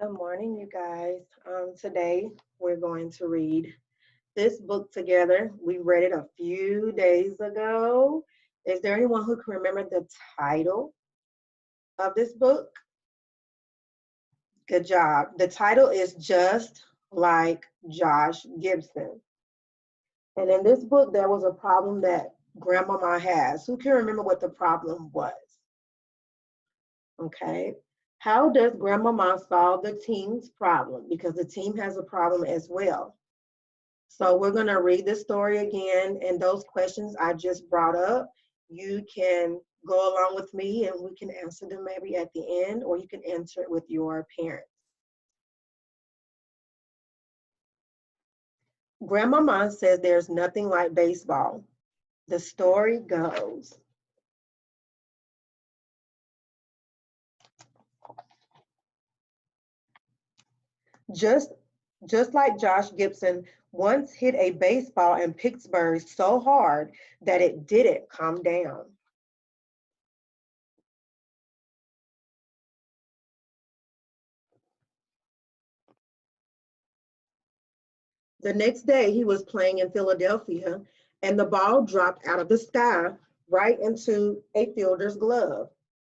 Good morning, you guys. Today we're going to read this book together. We read it a few days ago. Is there anyone who can remember the title of this book? Good job. The title is Just Like Josh Gibson. And in this book, there was a problem that Grandmama has. Who can remember what the problem was? Okay. How does Grandmama solve the team's problem? Because the team has a problem as well. So we're going to read the story again, and those questions I just brought up, you can go along with me and we can answer them maybe at the end, or you can answer it with your parents. Grandmama says there's nothing like baseball. The story goes. Just just like Josh Gibson once hit a baseball in Pittsburgh so hard that it didn't come down. The next day he was playing in Philadelphia and the ball dropped out of the sky right into a fielder's glove.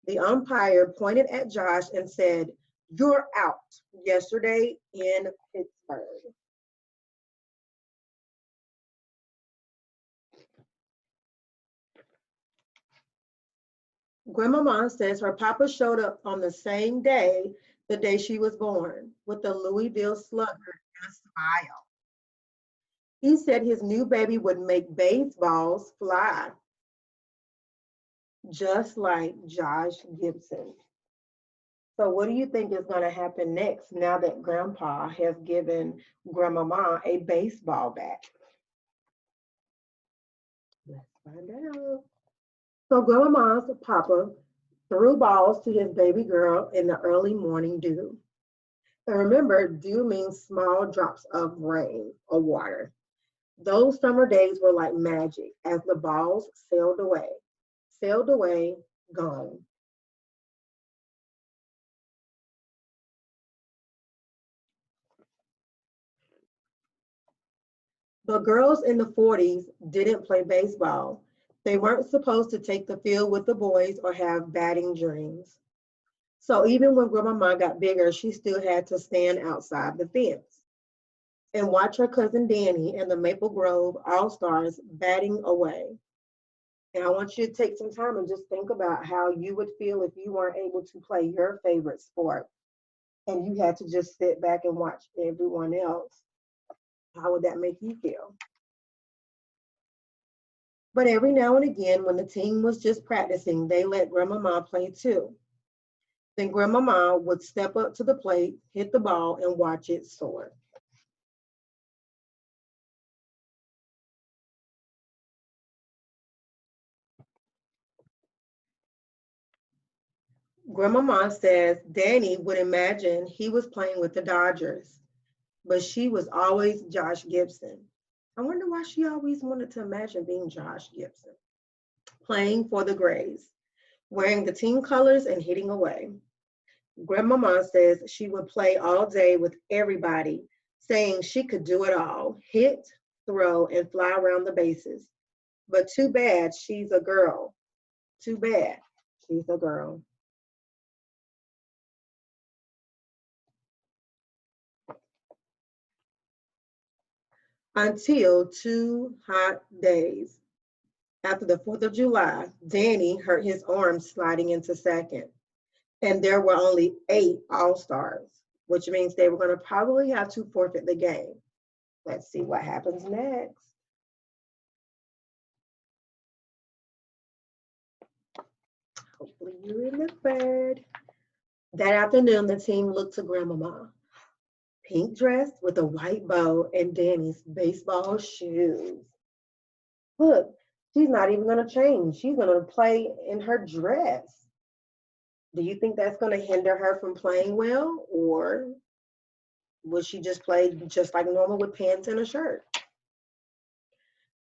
The umpire pointed at Josh and said, "You're out yesterday in Pittsburgh." Grandmama says her papa showed up on the same day, the day she was born, with a Louisville slugger and a smile. He said his new baby would make baseballs fly, just like Josh Gibson. So what do you think is going to happen next now that Grandpa has given Grandmama a baseball bat? Let's find out. So Grandmama's papa threw balls to his baby girl in the early morning dew. And remember, dew means small drops of rain or water. Those summer days were like magic as the balls sailed away, gone. The girls in the 40s didn't play baseball. They weren't supposed to take the field with the boys or have batting dreams. So even when Grandmama got bigger, she still had to stand outside the fence and watch her cousin Danny and the Maple Grove All-Stars batting away. And I want you to take some time and just think about how you would feel if you weren't able to play your favorite sport and you had to just sit back and watch everyone else. How would that make you feel? But every now and again, when the team was just practicing, they let Grandmama play too. Then Grandmama would step up to the plate, hit the ball, and watch it soar. Grandmama says Danny would imagine he was playing with the Dodgers, but she was always Josh Gibson. I wonder why she always wanted to imagine being Josh Gibson, playing for the Grays, wearing the team colors and hitting away. Grandmama says she would play all day with everybody, saying she could do it all, hit, throw, and fly around the bases. But too bad she's a girl. Too bad she's a girl. Until 2 hot days. After the 4th of July, Danny hurt his arm sliding into second. And there were only 8 All-Stars, which means they were going to probably have to forfeit the game. Let's see what happens next. Hopefully you remembered. That afternoon, the team looked to Grandmama. Pink dress with a white bow and Danny's baseball shoes. Look, she's not even going to change. She's going to play in her dress. Do you think that's going to hinder her from playing well? Or would she just play just like normal with pants and a shirt?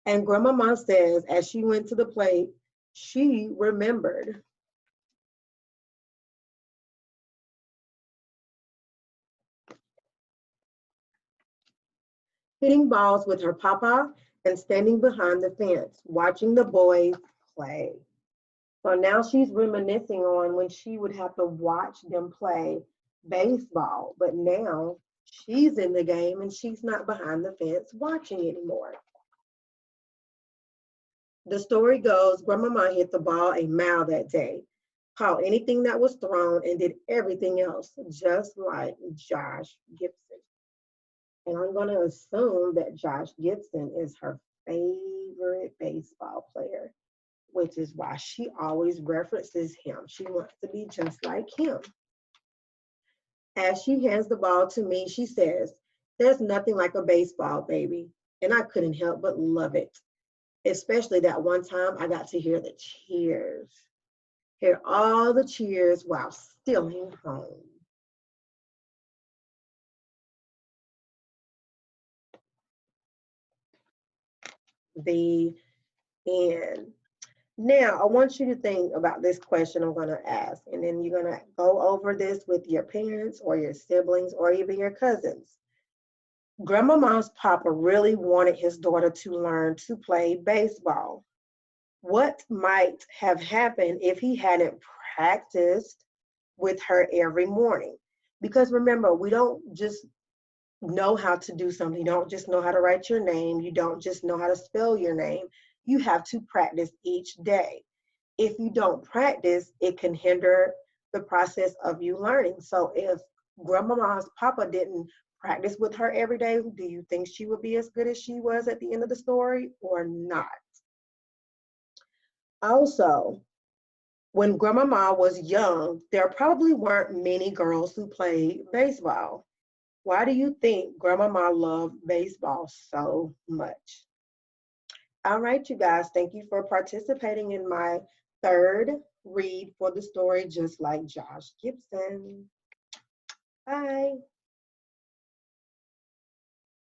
And Grandmama says as she went to the plate, she remembered. hitting balls with her papa and standing behind the fence, watching the boys play. So now she's reminiscing on when she would have to watch them play baseball, but now she's in the game and she's not behind the fence watching anymore. The story goes, Grandmama hit the ball a mile that day, caught anything that was thrown, and did everything else just like Josh Gibson. And I'm going to assume that Josh Gibson is her favorite baseball player, which is why she always references him. She wants to be just like him. As she hands the ball to me, she says, "There's nothing like a baseball, baby." And I couldn't help but love it, especially that one time I got to hear the cheers, hear all the cheers while stealing home. The end. Now, I want you to think about this question I'm going to ask, and then you're going to go over this with your parents or your siblings or even your cousins. Grandmama's papa really wanted his daughter to learn to play baseball. What might have happened if he hadn't practiced with her every morning? Because remember, we don't just know how to do something. You don't just know how to write your name. You don't just know how to spell your name. You have to practice each day. If you don't practice, it can hinder the process of you learning. So if Grandmama's papa didn't practice with her every day, do you think she would be as good as she was at the end of the story or not? Also, when Grandmama was young, there probably weren't many girls who played baseball. Why do you think Grandmama loved baseball so much? All right, you guys, thank you for participating in my third read for the story, Just Like Josh Gibson. Bye.